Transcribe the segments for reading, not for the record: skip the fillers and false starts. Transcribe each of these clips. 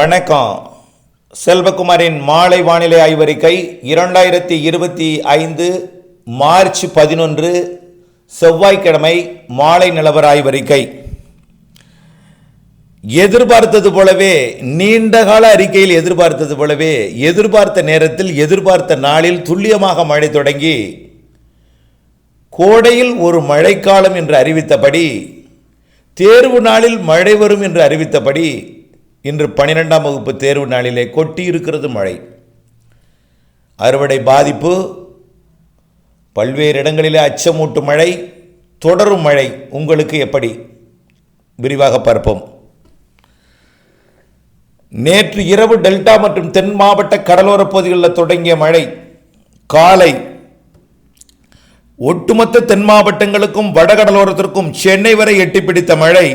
வணக்கம். செல்வகுமாரின் மாலை வானிலை ஆய்வறிக்கை 2025 மார்ச் 11 செவ்வாய்க்கிழமை மாலை நிலவர ஆய்வறிக்கை. எதிர்பார்த்தது போலவே, நீண்டகால அறிக்கையில் எதிர்பார்த்தது போலவே, எதிர்பார்த்த நேரத்தில் எதிர்பார்த்த நாளில் துல்லியமாக மழை தொடங்கி கோடையில் ஒரு மழைக்காலம் என்று அறிவித்தபடி, தேர்வு நாளில் மழை வரும் என்று அறிவித்தபடி இன்று 12ஆம் வகுப்பு தேர்வு நாளிலே கொட்டி இருக்கிறது மழை. அறுவடை பாதிப்பு, பல்வேறு இடங்களிலே அச்சமூட்டும் மழை, தொடரும் மழை உங்களுக்கு எப்படி? விரிவாக பார்ப்போம். நேற்று இரவு டெல்டா மற்றும் தென் மாவட்ட கடலோர பகுதிகளில் தொடங்கிய மழை காலை ஒட்டுமொத்த தென் மாவட்டங்களுக்கும் வடகடலோரத்திற்கும் சென்னை வரை எட்டிப்பிடித்த மழை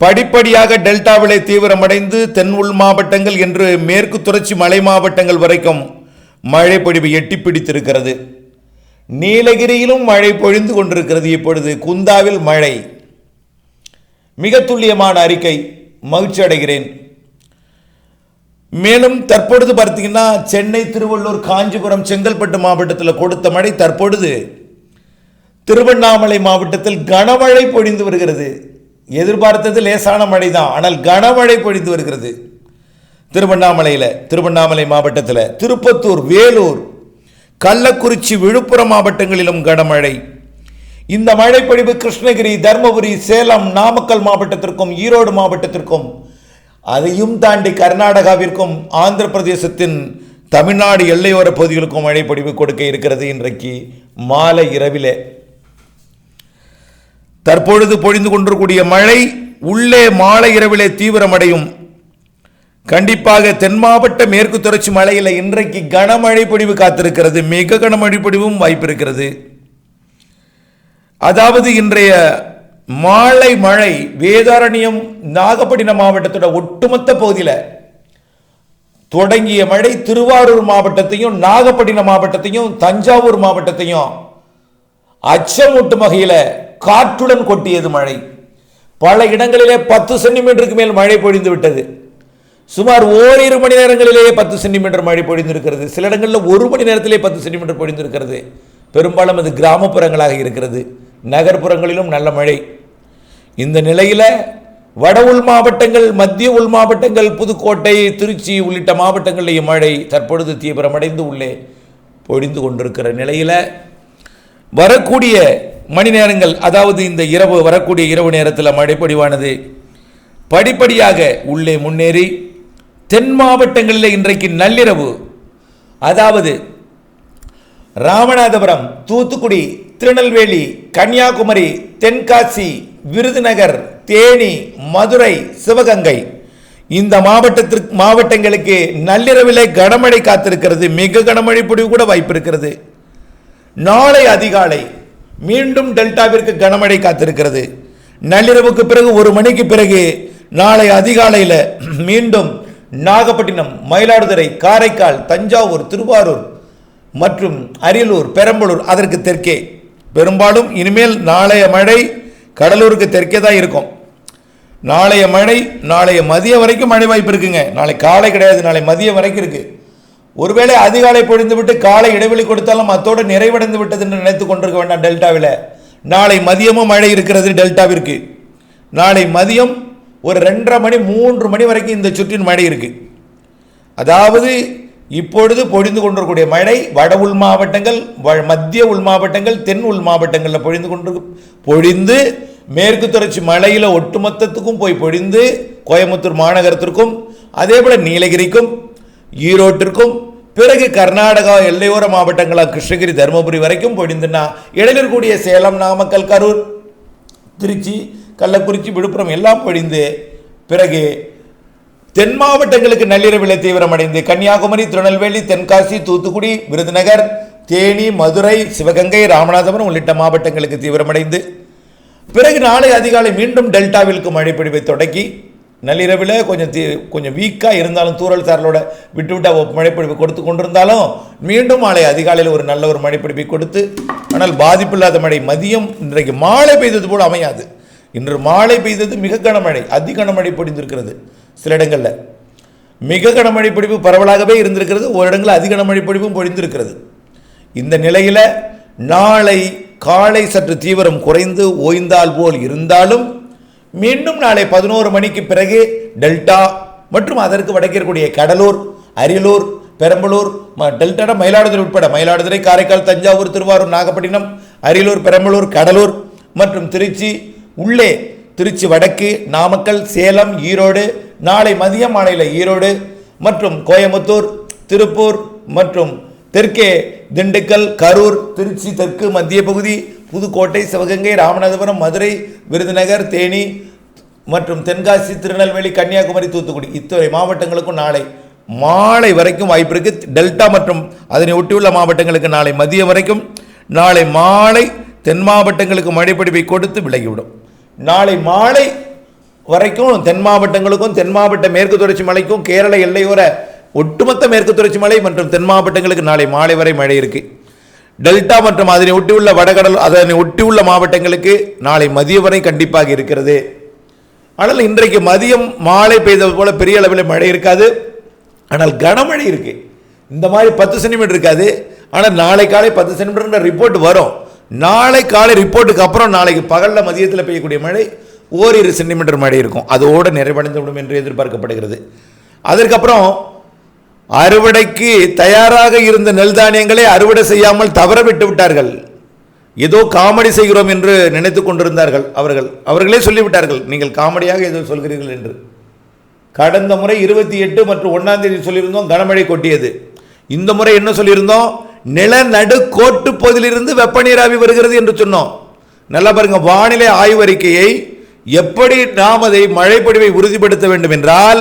படிப்படியாக டெல்டாவிலே தீவிரமடைந்து தென் உள் மாவட்டங்கள் என்று மேற்கு தொடர்ச்சி மலை மாவட்டங்கள் வரைக்கும் மழை பொழிவு எட்டி பிடித்திருக்கிறது. நீலகிரியிலும் மழை பொழிந்து கொண்டிருக்கிறது. இப்பொழுது குந்தாவில் மழை. மிக துல்லியமான அறிக்கை, மகிழ்ச்சி அடைகிறேன். மேலும் தற்பொழுது பார்த்தீங்கன்னா சென்னை, திருவள்ளூர், காஞ்சிபுரம், செங்கல்பட்டு மாவட்டத்தில் கொடுத்த மழை தற்பொழுது திருவண்ணாமலை மாவட்டத்தில் கனமழை பொழிந்து வருகிறது. எதிர்பார்த்தது லேசான மழை தான், ஆனால் கனமழை பொழிந்து வருகிறது. திருவண்ணாமலை மாவட்டத்தில், திருப்பத்தூர், வேலூர், கள்ளக்குறிச்சி, விழுப்புரம் மாவட்டங்களிலும் கனமழை. இந்த மழை பொழிவு கிருஷ்ணகிரி, தர்மபுரி, சேலம், நாமக்கல் மாவட்டத்திற்கும் ஈரோடு மாவட்டத்திற்கும், அதையும் தாண்டி கர்நாடகாவிற்கும் ஆந்திர பிரதேசத்தின் தமிழ்நாடு எல்லையோர பகுதிகளுக்கும் மழை பொழிவு கொடுக்க இருக்கிறது. இன்றைக்கு மாலை இரவிலே தற்பொழுது பொழிந்து கொண்டிருக்கூடிய மழை உள்ளே மாலை இரவிலே தீவிரமடையும். கண்டிப்பாக தென் மாவட்ட மேற்கு தொடர்ச்சி மலையில் இன்றைக்கு கனமழை பொழிவு காத்திருக்கிறது. மிக கனமழை பொழிவும் வாய்ப்பு இருக்கிறது. அதாவது இன்றைய மாலை மழை வேதாரண்யம், நாகப்பட்டினம் மாவட்டத்தோட ஒட்டுமொத்த பகுதியில் தொடங்கிய மழை திருவாரூர் மாவட்டத்தையும், நாகப்பட்டினம் மாவட்டத்தையும், தஞ்சாவூர் மாவட்டத்தையும் அச்சமூட்டும் வகையில் காற்றுடன் கொட்டியது மழை. பல இடங்களிலே 10 சென்டிமீட்டருக்கு மேல் மழை பொழிந்து விட்டது. சுமார் ஓரிரு மணி நேரங்களிலேயே 10 சென்டிமீட்டர் மழை பொழிந்திருக்கிறது. சில இடங்களில் ஒரு மணி நேரத்திலே 10 சென்டிமீட்டர் பொழிந்திருக்கிறது. பெரும்பாலும் அது கிராமப்புறங்களாக இருக்கிறது. நகர்ப்புறங்களிலும் நல்ல மழை. இந்த நிலையில் வட உள் மாவட்டங்கள், மத்திய உள் மாவட்டங்கள், புதுக்கோட்டை, திருச்சி உள்ளிட்ட மாவட்டங்களிலேயே மழை தற்பொழுது தீவிரமடைந்து உள்ளே பொழிந்து கொண்டிருக்கிற நிலையில் வரக்கூடிய மணி நேரங்கள், அதாவது இந்த இரவு, வரக்கூடிய இரவு நேரத்தில் மழை பொழிவானது படிப்படியாக உள்ளே முன்னேறி தென் மாவட்டங்களில் இன்றைக்கு நள்ளிரவு, அதாவது ராமநாதபுரம், தூத்துக்குடி, திருநெல்வேலி, கன்னியாகுமரி, தென்காசி, விருதுநகர், தேனி, மதுரை, சிவகங்கை இந்த மாவட்டங்களுக்கு நள்ளிரவிலே கனமழை காத்திருக்கிறது. மிக கனமழை பொழிவு கூட வாய்ப்பு இருக்கிறது. நாளை அதிகாலை மீண்டும் டெல்டாவிற்கு கனமழை காத்திருக்கிறது. நள்ளிரவுக்கு பிறகு 1 மணிக்கு பிறகு நாளை அதிகாலையில் மீண்டும் நாகப்பட்டினம், மயிலாடுதுறை, காரைக்கால், தஞ்சாவூர், திருவாரூர் மற்றும் அரியலூர், பெரம்பலூர் அதற்கு தெற்கே பெரும்பாலும் இனிமேல் நாளைய மழை கடலூருக்கு தெற்கே தான் இருக்கும். நாளைய மழை நாளைய மதியம் வரைக்கும் மழை வாய்ப்பு இருக்குங்க. நாளை காலை கிடையாது, நாளை மதியம் வரைக்கும் இருக்கு. ஒருவேளை அதிகாலை பொழிந்து விட்டு காலை இடைவெளி கொடுத்தாலும் அத்தோடு நிறைவடைந்து விட்டது என்று நினைத்து கொண்டிருக்க வேண்டாம். டெல்டாவில் நாளை மதியமும் மழை இருக்கிறது. டெல்டாவிற்கு நாளை மதியம் ஒரு 2:30 மணி 3 மணி வரைக்கும் இந்த சுற்றின் மழை இருக்கு. அதாவது இப்பொழுது பொழிந்து கொண்டிருக்கூடிய மழை வட உள் மாவட்டங்கள், மத்திய உள் மாவட்டங்கள், தென் உள் மாவட்டங்களில் பொழிந்து மேற்கு தொடர்ச்சி மலையில் ஒட்டுமொத்தத்துக்கும் போய் பொழிந்து கோயம்புத்தூர் மாநகரத்திற்கும், அதே போல நீலகிரிக்கும், ஈரோட்டிற்கும், பிறகு கர்நாடகா எல்லையோர மாவட்டங்களாக கிருஷ்ணகிரி, தருமபுரி வரைக்கும் பொழிந்துன்னா இடையில் கூடிய சேலம், நாமக்கல், கரூர், திருச்சி, கள்ளக்குறிச்சி, விழுப்புரம் எல்லாம் பொழிந்து பிறகு தென் மாவட்டங்களுக்கு நள்ளிரவில் தீவிரமடைந்து கன்னியாகுமரி, திருநெல்வேலி, தென்காசி, தூத்துக்குடி, விருதுநகர், தேனி, மதுரை, சிவகங்கை, ராமநாதபுரம் உள்ளிட்ட மாவட்டங்களுக்கு தீவிரமடைந்து பிறகு நாளை அதிகாலை மீண்டும் டெல்டாவிற்கு மழை பொழிவை தொடங்கி நள்ளிரவில் கொஞ்சம் வீக்காக இருந்தாலும் தூரல் சாரலோட விட்டு மழைப்பொழிவு கொடுத்து கொண்டிருந்தாலும் மீண்டும் மாலை அதிகாலையில் ஒரு நல்ல ஒரு மழைப்பொழிவை கொடுத்து, ஆனால் பாதிப்பில்லாத மழை மதியம் இன்றைக்கு மாலை பெய்தது போல் அமையாது. இன்று மாலை பெய்தது மிக கனமழை, அதி கனமழை பொழிந்திருக்கிறது சில இடங்களில். மிக கனமழை பொழிவு பரவலாகவே இருந்திருக்கிறது. ஓரிடங்களில் அதிக கனமழை பொழிவும் பொழிந்திருக்கிறது. இந்த நிலையில் நாளை காலை சற்று தீவிரம் குறைந்து ஓய்ந்தால் போல் இருந்தாலும் மீண்டும் நாளை 11 மணிக்கு பிறகு டெல்டா மற்றும் அதற்கு வடக்கே இருக்கக்கூடிய கடலூர், அரியலூர், பெரம்பலூர், டெல்டா மயிலாடுதுறை உட்பட மயிலாடுதுறை, காரைக்கால், தஞ்சாவூர், திருவாரூர், நாகப்பட்டினம், அரியலூர், பெரம்பலூர், கடலூர் மற்றும் திருச்சி, உள்ளே திருச்சி வடக்கு, நாமக்கல், சேலம், ஈரோடு, நாளை மதிய மாலையில் ஈரோடு மற்றும் கோயம்புத்தூர், திருப்பூர் மற்றும் தெற்கே திண்டுக்கல், கரூர், திருச்சி தெற்கு மத்திய பகுதி, புதுக்கோட்டை, சிவகங்கை, ராமநாதபுரம், மதுரை, விருதுநகர், தேனி மற்றும் தென்காசி, திருநெல்வேலி, கன்னியாகுமரி, தூத்துக்குடி இத்தனை மாவட்டங்களுக்கும் நாளை மாலை வரைக்கும் வாய்ப்பு இருக்கு. டெல்டா மற்றும் அதனை ஒட்டியுள்ள மாவட்டங்களுக்கு நாளை மதியம் வரைக்கும், நாளை மாலை தென் மாவட்டங்களுக்கு மழைப்பொழிவை கொடுத்து விலகிவிடும். நாளை மாலை வரைக்கும் தென் மாவட்டங்களுக்கும் தென் மாவட்ட மேற்கு தொடர்ச்சி மலைக்கும் கேரள எல்லையோர ஒட்டுமொத்த மேற்கு தொடர்ச்சி மலை மற்றும் தென் மாவட்டங்களுக்கு நாளை மாலை வரை மழை இருக்கு. டெல்டா மற்றும் அதனை ஒட்டியுள்ள வடகடல் அதனை ஒட்டியுள்ள மாவட்டங்களுக்கு நாளை மதியம் வரை கண்டிப்பாக இருக்கிறது. ஆனால் இன்றைக்கு மதியம் மாலை பெய்தது போல பெரிய அளவில் மழை இருக்காது. ஆனால் கனமழை இருக்கு. இந்த மாதிரி 10 சென்டிமீட்டர் இருக்காது. ஆனால் நாளை காலை 10 சென்டிமீட்டர் ரிப்போர்ட் வரும். நாளை காலை ரிப்போர்ட்டுக்கு அப்புறம் நாளைக்கு பகலில் மதியத்தில் பெய்யக்கூடிய மழை ஓரிரு சென்டிமீட்டர் மழை இருக்கும். அதோடு நிறைவடைந்துவிடும் என்று எதிர்பார்க்கப்படுகிறது. அதற்கப்புறம் அறுவடைக்கு தயாராக இருந்த நெல் தானியங்களை அறுவடை செய்யாமல் தவற விட்டு விட்டார்கள். ஏதோ காமெடி செய்கிறோம் என்று நினைத்து கொண்டிருந்தார்கள். அவர்களே சொல்லிவிட்டார்கள், நீங்கள் காமெடியாக ஏதோ சொல்கிறீர்கள் என்று. கடந்த முறை 28 மற்றும் 1ஆம் தேதி சொல்லியிருந்தோம் கனமழை கொட்டியது. இந்த முறை என்ன சொல்லியிருந்தோம்? நிலநடு கோட்டு பகுதியிலிருந்து வெப்பநீராவி வருகிறது என்று சொன்னோம். நல்லா பாருங்க, வானிலை ஆய்வறிக்கையை எப்படி நாம் அதை மழைப்பொழிவை உறுதிப்படுத்த வேண்டும் என்றால்,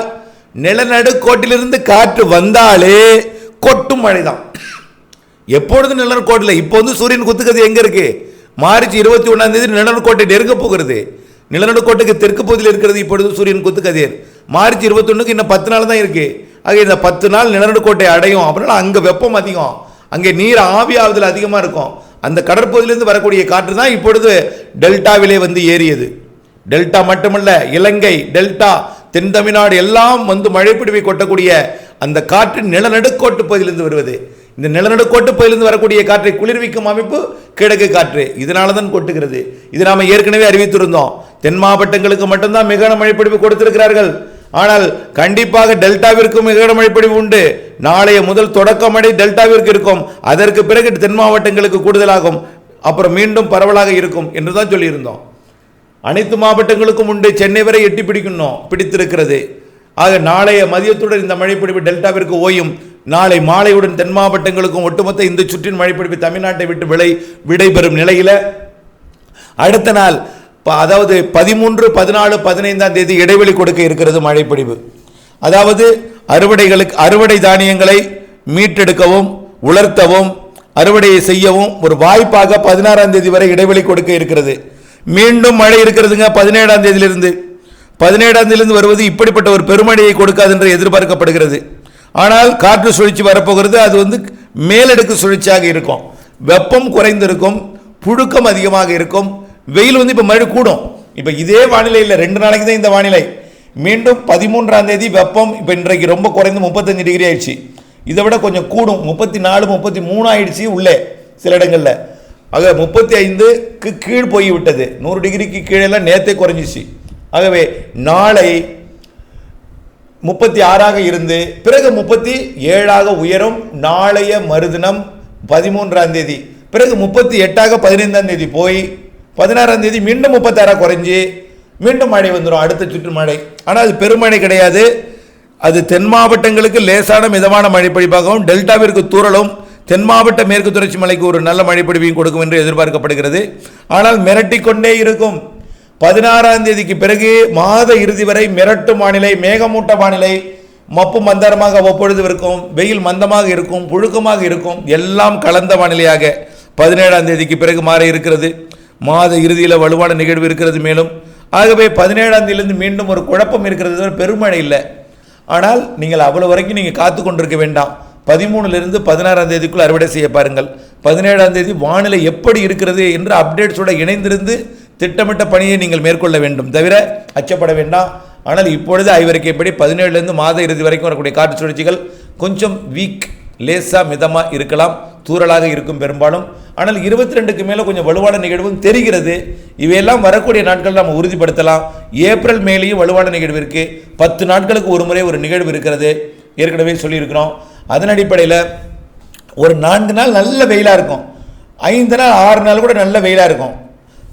நிலநடு கோட்டிலிருந்து காற்று வந்தாலே கொட்டும் மழைதான். எப்பொழுது நிலநடு கோட்டில் இப்போ சூரியன் குத்துக்கிறது எங்க இருக்கு? மார்ச் 21ஆம் தேதி நிலநடு கோட்டை நெருங்க போகிறது. நிலநடு கோட்டுக்கு தெற்கு பகுதியில் இருக்கிறது இப்பொழுது சூரியன் குத்துக்கதிர். மார்ச் 21க்கு இன்னும் 10 நாள் தான் இருக்கு. ஆக இந்த 10 நாள் நிலநடு கோட்டை அடையும். அப்படின்னா அங்கே வெப்பம் அதிகம், அங்கே நீர் ஆவியாவதில் அதிகமாக இருக்கும். அந்த கடற்பகுதியிலிருந்து வரக்கூடிய காற்று தான் இப்பொழுது டெல்டாவிலே ஏறியது. டெல்டா மட்டுமல்ல, இலங்கை டெல்டா, தென் தமிழ்நாடு எல்லாம் மழைப்பொழிவை கொட்டக்கூடிய அந்த காற்று நிலநடுக்கோட்டு பகுதியிலிருந்து வருவது. இந்த நிலநடுக்கோட்டு பகுதியிலிருந்து வரக்கூடிய காற்றை குளிர்விக்கும் அமைப்பு கிழக்கு காற்று, இதனால தான் கொட்டுகிறது. இது நாம ஏற்கனவே அறிவித்திருந்தோம். தென் மாவட்டங்களுக்கு மட்டும்தான் மிக மழைப்பொழிவு கொடுத்திருக்கிறார்கள். ஆனால் கண்டிப்பாக டெல்டாவிற்கும் மிக மழைப்பொழிவு உண்டு. நாளைய முதல் தொடக்க மழை டெல்டாவிற்கு இருக்கும். அதற்கு பிறகு தென் மாவட்டங்களுக்கு கூடுதலாகும். அப்புறம் மீண்டும் பரவலாக இருக்கும் என்று தான் சொல்லியிருந்தோம். அனைத்து மாவட்டங்களுக்கும் உண்டு. சென்னை வரை எட்டி பிடித்திருக்கிறது. ஆக நாளைய மதியத்துடன் இந்த மழைப்பொழிவு டெல்டாவிற்கு ஓயும். நாளை மாலையுடன் தென் மாவட்டங்களுக்கும் ஒட்டுமொத்த இந்த சுற்றின் மழைப்பொழிவு தமிழ்நாட்டை விட்டு விடைபெறும் நிலையில் அடுத்த நாள் அதாவது 13, 14, 15ஆம் தேதி இடைவெளி கொடுக்க இருக்கிறது மழைப்பொழிவு. அதாவது அறுவடை தானியங்களை மீட்டெடுக்கவும் உலர்த்தவும் அறுவடையை செய்யவும் ஒரு வாய்ப்பாக 16ஆம் தேதி வரை இடைவெளி கொடுக்க இருக்கிறது. மீண்டும் மழை இருக்கிறதுங்க 17ஆம் தேதியிலிருந்து. 17ஆம் தேதியிலிருந்து வருவது இப்படிப்பட்ட ஒரு பெருமழையை கொடுக்காது என்று எதிர்பார்க்கப்படுகிறது. ஆனால் காற்று சுழற்சி வரப்போகிறது. அது மேலடுக்கு சுழற்சியாக இருக்கும். வெப்பம் குறைந்திருக்கும், புழுக்கம் அதிகமாக இருக்கும். வெயில் இப்போ மழை கூடும். இப்போ இதே வானிலை இல்லை, 2 நாளைக்கு தான் இந்த வானிலை. மீண்டும் 13ஆம் தேதி வெப்பம் இப்போ இன்றைக்கு ரொம்ப குறைந்து 35 டிகிரி ஆயிடுச்சு. இதை விட கொஞ்சம் கூடும், 34, 33 ஆயிடுச்சு உள்ளே சில இடங்களில். ஆக 35க்கு கீழ் போய்விட்டது. 100 டிகிரிக்கு கீழெல்லாம் நேற்றே குறைஞ்சிச்சு. ஆகவே நாளை 36ஆக இருந்து பிறகு 37ஆக உயரும். நாளைய மறுதினம் 13ஆம் தேதி, பிறகு 38ஆக 15ஆம் தேதி போய் 16ஆம் தேதி மீண்டும் 36ஆக குறைஞ்சி மீண்டும் மழை வந்துடும், அடுத்த சுற்று மழை. ஆனால் அது பெருமழை கிடையாது. அது தென் மாவட்டங்களுக்கு லேசான மிதமான மழைப்பொழிவாகவும் டெல்டாவிற்கு தூறலும் தென் மாவட்ட மேற்கு தொடர்ச்சி மலைக்கு ஒரு நல்ல மழைப்பொழிவையும் கொடுக்கும் என்று எதிர்பார்க்கப்படுகிறது. ஆனால் மிரட்டிக்கொண்டே இருக்கும். 16ஆம் தேதிக்கு பிறகு மாத இறுதி வரை மிரட்டும் வானிலை, மேகமூட்ட வானிலை, மப்பு மந்தரமாக அவ்வப்பொழுது இருக்கும், வெயில் மந்தமாக இருக்கும், புழுக்கமாக இருக்கும், எல்லாம் கலந்த வானிலையாக 17ஆம் தேதிக்கு பிறகு மாற இருக்கிறது. மாத இறுதியில் வலுவான நிகழ்வு இருக்கிறது. மேலும் ஆகவே 17ஆம் தேதியிலிருந்து மீண்டும் ஒரு குழப்பம் இருக்கிறது, பெருமழை இல்லை. ஆனால் நீங்கள் அவ்வளவு வரைக்கும் நீங்கள் காத்து கொண்டிருக்க வேண்டாம். 13லிருந்து 16ஆம் தேதிக்குள் அறுவடை செய்ய பாருங்கள். 17ஆம் தேதி வானிலை எப்படி இருக்கிறது என்று அப்டேட்ஸோடு இணைந்திருந்து திட்டமிட்ட பணியை நீங்கள் மேற்கொள்ள வேண்டும். தவிர அச்சப்பட வேண்டாம். ஆனால் இப்பொழுது ஐவருக்கு எப்படி 17லேருந்து மாத இறுதி வரைக்கும் வரக்கூடிய காற்று சுழற்சிகள் கொஞ்சம் வீக், லேசாக மிதமாக இருக்கலாம், தூறலாக இருக்கும் பெரும்பாலும். ஆனால் 22க்கு மேலே கொஞ்சம் வலுவான நிகழ்வும் தெரிகிறது. இவையெல்லாம் வரக்கூடிய நாட்கள் நம்ம உறுதிப்படுத்தலாம். ஏப்ரல் மேலேயும் வலுவான நிகழ்வு இருக்குது. 10 நாட்களுக்கு ஒரு முறை ஒரு நிகழ்வு இருக்கிறது, ஏற்கனவே சொல்லியிருக்கிறோம். அதன் அடிப்படையில் ஒரு 4 நாள் நல்ல வெயிலாக இருக்கும், 5 நாள் 6 நாள் கூட நல்ல வெயிலாக இருக்கும்.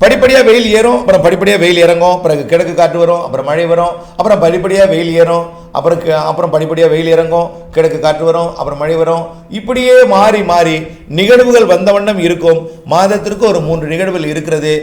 படிப்படியாக வெயில் ஏறும், அப்புறம் படிப்படியாக வெயில் இறங்கும், பிறகு கிழக்கு காற்று வரும், அப்புறம் மழை வரும், அப்புறம் படிப்படியாக வெயில் ஏறும், அப்புறம் படிப்படியாக வெயில் இறங்கும், கிழக்கு காற்று வரும், அப்புறம் மழை வரும். இப்படியே மாறி மாறி நிகழ்வுகள் வந்த வண்ணம் இருக்கும். மாதத்திற்கு ஒரு 3 நிகழ்வுகள் இருக்கிறது.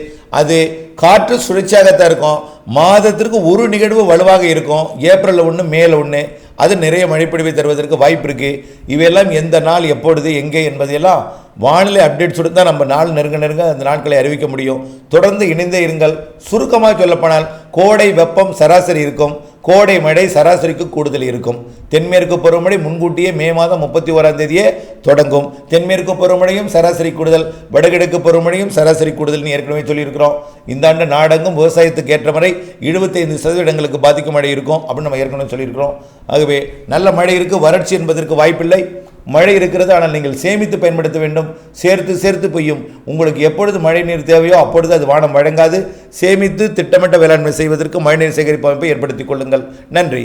அது காற்று சுழற்சியாகத்தான் இருக்கும். மாதத்திற்கு ஒரு நிகழ்வு வலுவாக இருக்கும். ஏப்ரலில் 1, மேல 1. அது நிறைய மழைப்பொழிவை தருவதற்கு வாய்ப்பு இருக்குது. இவையெல்லாம் எந்த நாள், எப்பொழுது, எங்கே என்பதையெல்லாம் வானிலை அப்டேட்ஸ் தான் நம்ம நாள் நெருங்க அந்த நாட்களை அறிவிக்க முடியும். தொடர்ந்து இணைந்தே இருங்கள். சுருக்கமாக சொல்லப்போனால் கோடை வெப்பம் சராசரி இருக்கும், கோடை மழை சராசரிக்கு கூடுதல் இருக்கும். தென்மேற்கு பருவமழை முன்கூட்டியே மே மாதம் 31ஆம் தேதியே தொடங்கும். தென்மேற்கு பருவமழையும் சராசரி கூடுதல், வடகிழக்கு பருவமழையும் சராசரி கூடுதல்னு ஏற்கனவே சொல்லியிருக்கிறோம். இந்த ஆண்டு நாடெங்கும் விவசாயத்துக்கு ஏற்ற முறை 75% பாதிக்கும் மழை இருக்கும் அப்படின்னு நம்ம ஏற்கனவே சொல்லியிருக்கிறோம். ஆகவே நல்ல மழை இருக்குது, வறட்சி என்பதற்கு வாய்ப்பில்லை. மழை இருக்கிறது, ஆனால் நீங்கள் சேமித்து பயன்படுத்த வேண்டும். சேர்த்து பெய்யும். உங்களுக்கு எப்பொழுது மழை நீர் தேவையோ அப்பொழுது அது வானம் வழங்காது. சேமித்து திட்டமிட்ட வேளாண்மை செய்வதற்கு மழைநீர் சேகரிப்பு அமைப்பை ஏற்படுத்திக் கொள்ளுங்கள். நன்றி.